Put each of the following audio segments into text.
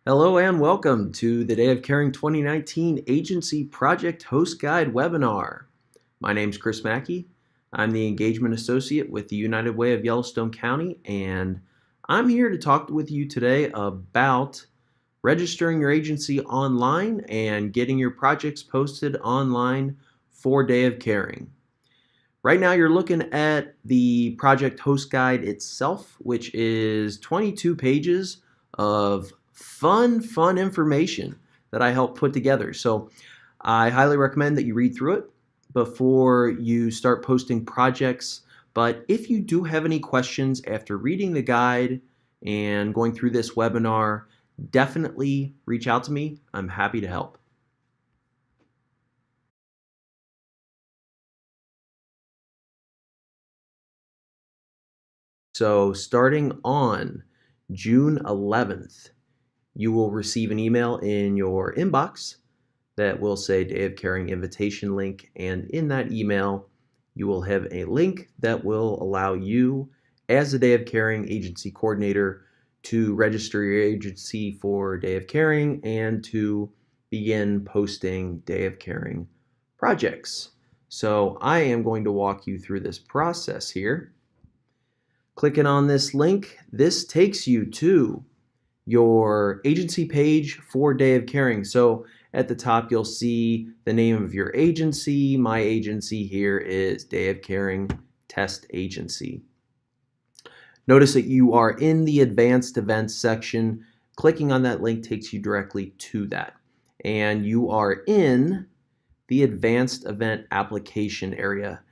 Hello and welcome to the Day of Caring 2019 Agency Project Host Guide webinar. My name is Chris Mackey. I'm the Engagement Associate with the United Way of Yellowstone County, and I'm here to talk with you today about registering your agency online and getting your projects posted online for Day of Caring. Right now you're looking at the Project Host Guide itself, which is 22 pages of fun information that I helped put together. So I highly recommend that you read through it before you start posting projects. But if you do have any questions after reading the guide and going through this webinar, definitely reach out to me. I'm happy to help. So starting on June 11th, you will receive an email in your inbox that will say Day of Caring invitation link, and in that email you will have a link that will allow you as the Day of Caring agency coordinator to register your agency for Day of Caring and to begin posting Day of Caring projects. So I am going to walk you through this process here. Clicking on this link, this takes you to your agency page for Day of Caring. So at the top, you'll see the name of your agency. My agency here is Day of Caring Test Agency. Notice that you are in the Advanced Events section. Clicking on that link takes you directly to that. And you are in the Advanced Event Application area.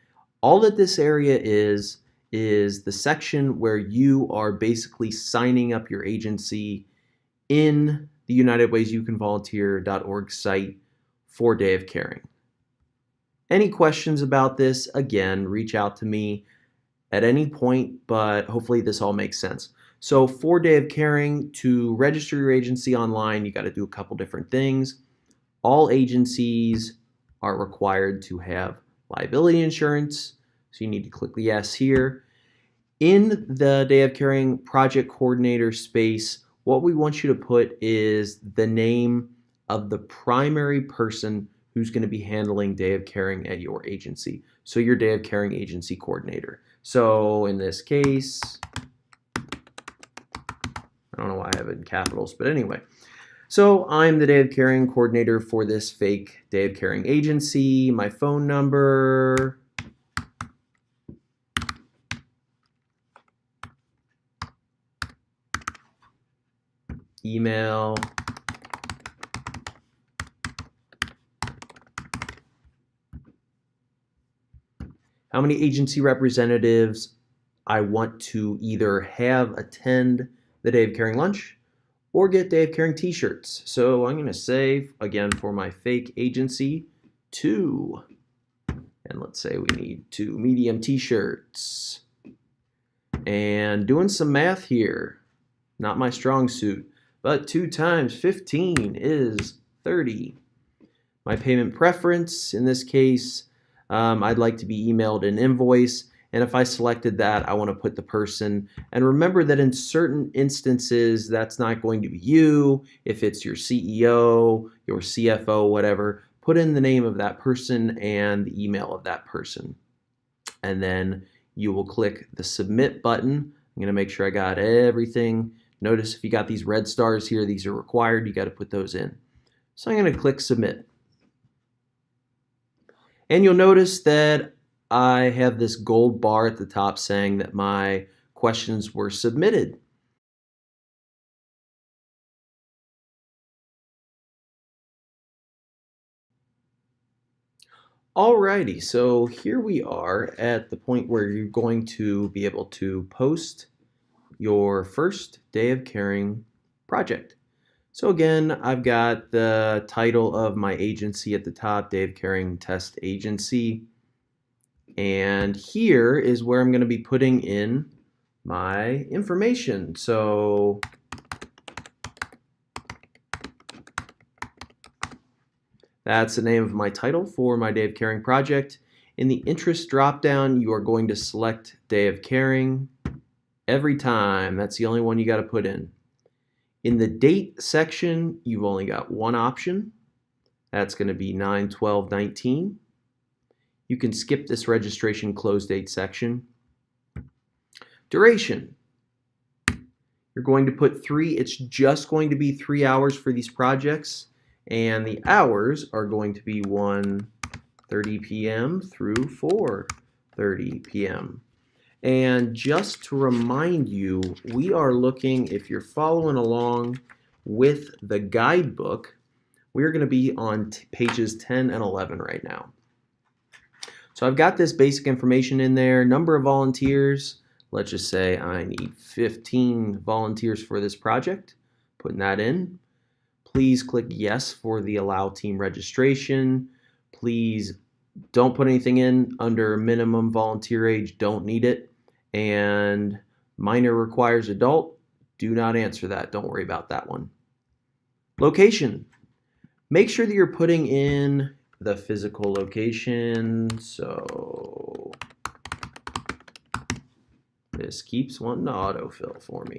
All that this area is the section where you are basically signing up your agency in the UnitedWaysYouCanVolunteer.org site for Day of Caring. Any questions about this, again, reach out to me at any point, but hopefully this all makes sense. So for Day of Caring, to register your agency online, you got to do a couple different things. All agencies are required to have liability insurance, so you need to click yes here. In the Day of Caring project coordinator space, what we want you to put is the name of the primary person who's going to be handling Day of Caring at your agency. So your Day of Caring agency coordinator. So in this case, I don't know why I have it in capitals, but anyway. So I'm the Day of Caring coordinator for this fake Day of Caring agency. My phone number, email, how many agency representatives I want to either have attend the Day of Caring lunch or get Day of Caring t-shirts. So I'm going to say, again, for my fake agency, 2. And let's say we need 2 medium t-shirts. And doing some math here, not my strong suit, but 2 times 15 is 30. My payment preference, in this case, I'd like to be emailed an invoice, and if I selected that, I want to put the person. And remember that in certain instances, that's not going to be you. If it's your CEO, your CFO, whatever, put in the name of that person and the email of that person. And then you will click the submit button. I'm going to make sure I got everything. Notice if you got these red stars here, these are required. You got to put those in. So I'm going to click submit. And you'll notice that I have this gold bar at the top saying that my questions were submitted. Alrighty, so here we are at the point where you're going to be able to post your first Day of Caring project. So again, I've got the title of my agency at the top, Day of Caring Test Agency. And here is where I'm going to be putting in my information. So that's the name of my title for my Day of Caring project. In the interest dropdown, you are going to select Day of Caring every time. That's the only one you got to put in. In the date section, you've only got one option. That's going to be 9/12/19. You can skip this registration close date section. Duration. You're going to put 3. It's just going to be 3 hours for these projects, and the hours are going to be 1:30 p.m. through 4:30 p.m. And just to remind you, we are looking, if you're following along with the guidebook, we're going to be on pages 10 and 11 right now. So I've got this basic information in there. Number of volunteers. Let's just say I need 15 volunteers for this project. Putting that in. Please click yes for the allow team registration. Please don't put anything in under minimum volunteer age. Don't need it. And minor requires adult. Do not answer that. Don't worry about that one. Location. Make sure that you're putting in the physical location. So this keeps wanting to autofill for me.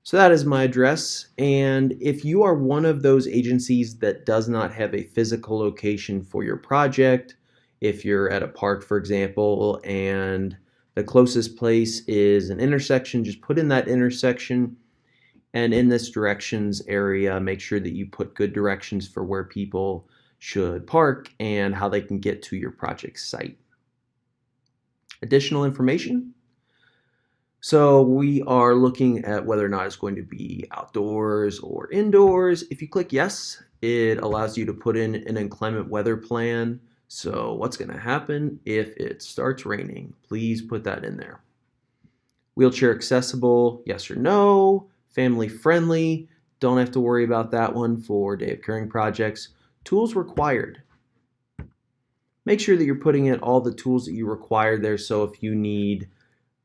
So that is my address, and if you are one of those agencies that does not have a physical location for your project, if you're at a park, for example, and the closest place is an intersection, just put in that intersection, and in this directions area, make sure that you put good directions for where people should park and how they can get to your project site. Additional information. So we are looking at whether or not it's going to be outdoors or indoors. If you click yes, it allows you to put in an inclement weather plan. So what's going to happen if it starts raining? Please put that in there. Wheelchair accessible, yes or no. Family friendly, don't have to worry about that one for day of caring projects. Tools required. Make sure that you're putting in all the tools that you require there. So if you need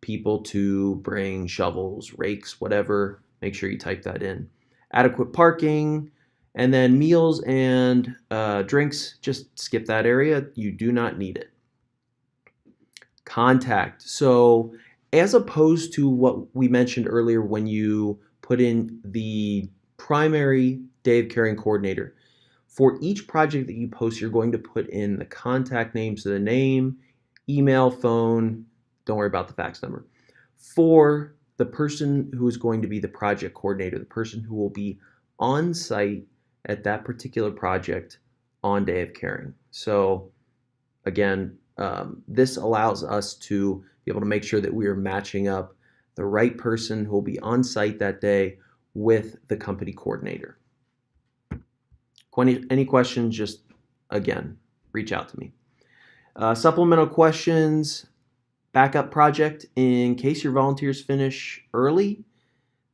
people to bring shovels, rakes, whatever, make sure you type that in. Adequate parking, and then meals and drinks, just skip that area. You do not need it. Contact. So as opposed to what we mentioned earlier when you put in the primary day of caring coordinator, for each project that you post, you're going to put in the contact name, so the name, email, phone, don't worry about the fax number, for the person who is going to be the project coordinator, the person who will be on site at that particular project on day of caring. So again, this allows us to be able to make sure that we are matching up the right person who will be on site that day with the company coordinator. Any questions, just again, reach out to me. Supplemental questions, backup project in case your volunteers finish early.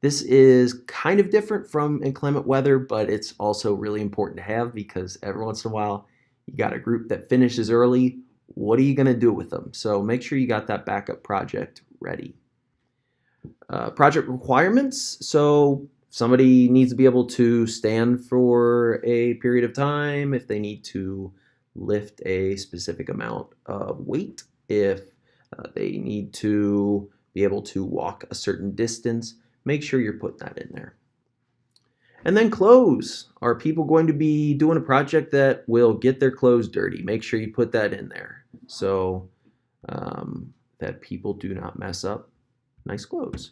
This is kind of different from inclement weather, but it's also really important to have because every once in a while you got a group that finishes early. What are you going to do with them? So make sure you got that backup project ready. Project requirements. So somebody needs to be able to stand for a period of time, if they need to lift a specific amount of weight, if they need to be able to walk a certain distance, make sure you're putting that in there. And then clothes. Are people going to be doing a project that will get their clothes dirty? Make sure you put that in there so that people do not mess up nice clothes.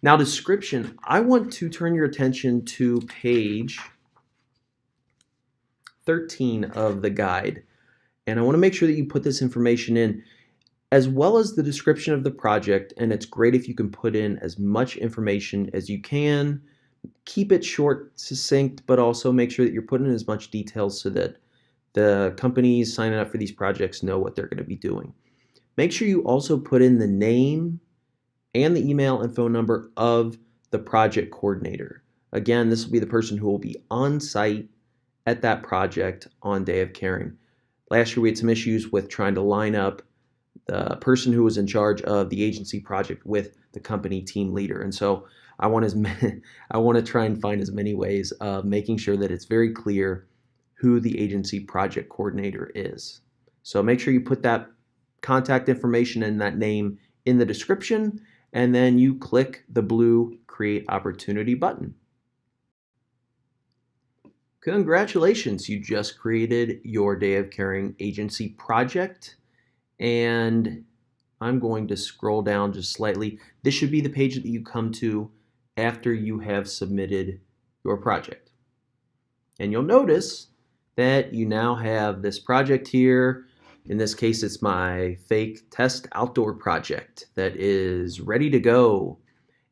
Now, description. I want to turn your attention to page 13 of the guide. And I want to make sure that you put this information in as well as the description of the project. And it's great if you can put in as much information as you can. Keep it short, succinct, but also make sure that you're putting in as much details so that the companies signing up for these projects know what they're going to be doing. Make sure you also put in the name and the email and phone number of the project coordinator. Again, this will be the person who will be on site at that project on day of caring. Last year we had some issues with trying to line up the person who was in charge of the agency project with the company team leader. And so I want to try and find as many ways of making sure that it's very clear who the agency project coordinator is. So make sure you put that contact information and that name in the description, and then you click the blue Create Opportunity button. Congratulations, you just created your Day of Caring agency project, and I'm going to scroll down just slightly. This should be the page that you come to after you have submitted your project. And you'll notice that you now have this project here. In this case, it's my fake test outdoor project that is ready to go.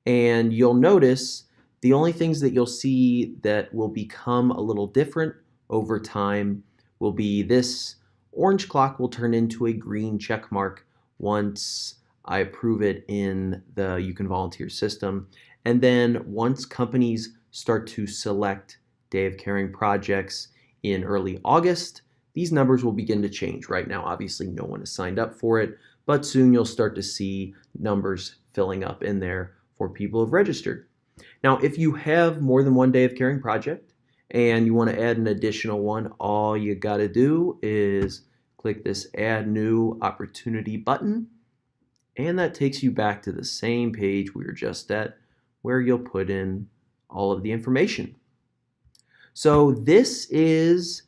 And you'll notice the only things that you'll see that will become a little different over time will be this orange clock will turn into a green check mark once I approve it in the You Can Volunteer system. And then once companies start to select Day of Caring projects in early August, these numbers will begin to change. Right now, obviously, no one has signed up for it, but soon you'll start to see numbers filling up in there for people who have registered. Now, if you have more than one Day of Caring project and you want to add an additional one, all you got to do is click this Add New Opportunity button, and that takes you back to the same page we were just at, where you'll put in all of the information. So this is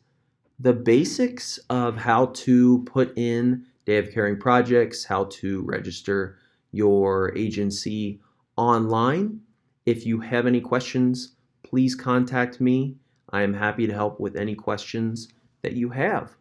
the basics of how to put in Day of Caring projects, how to register your agency online. If you have any questions, please contact me. I am happy to help with any questions that you have.